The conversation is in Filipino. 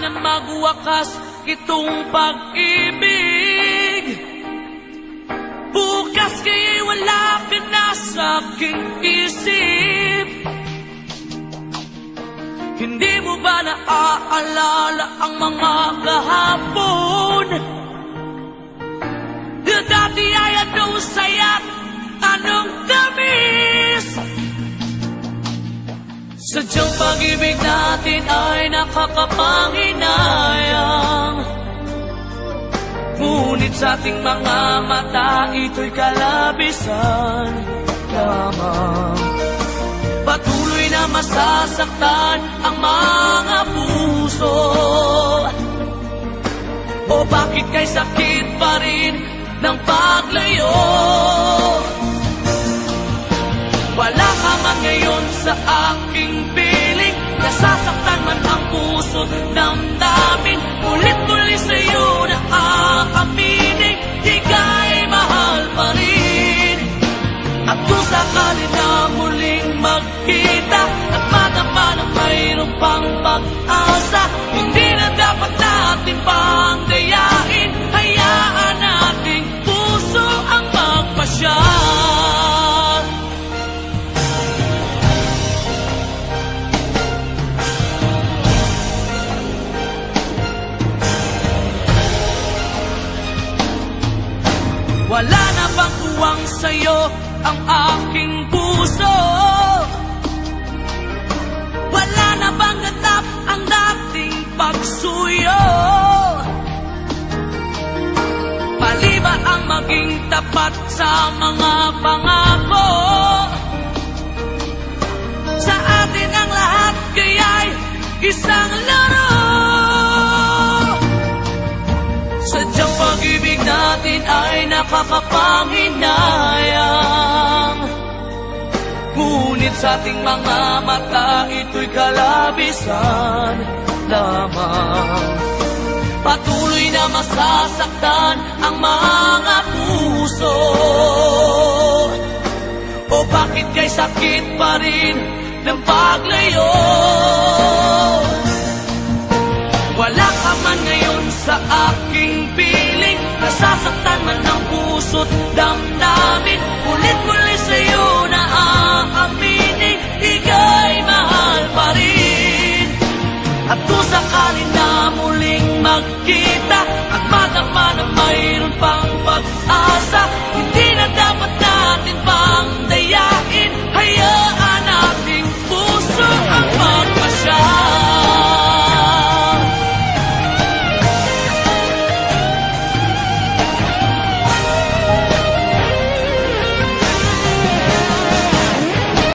sana magwakas itong pag-ibig. Bukas kaya'y wala ka na sa aking isip. Hindi mo ba naaalala ang mga kahapon? Dati ay anong saya't anong tamis. Sadyang pag-ibig natin ay nakakapanginayang, ngunit sa ating mga mata ito'y kalabisan lamang. Patuloy na masasaktan ang mga puso. O bakit kay sakit pa rin ng paglayo? Wala ka man ngayon sa aking piling, nasasaktan man ang puso't damdamin. Ulit-ulit sa'yo na aaminin, di ka'y mahal pa rin. At kung sakali na muling magkita at madama na mayroong pang pag-asa, hindi na dapat natin pang dayain. Hayaan nating puso ang magpasya. Wala na bang uwang sa'yo ang aking puso? Wala na bang natap ang dating pagsuyo? Mali ba ang maging tapat sa mga pangako? Sa atin ang lahat kaya'y isang laro. Sadyang pag-ibig natin ay nakakapanginayang, ngunit sa ating mga mata ito'y kalabisan lamang. Patuloy na masasaktan ang mga puso. O bakit kay sakit pa rin ng paglayo? Wala ka man ngayon sa aking piling, nasasaktan man ang puso't damdamin.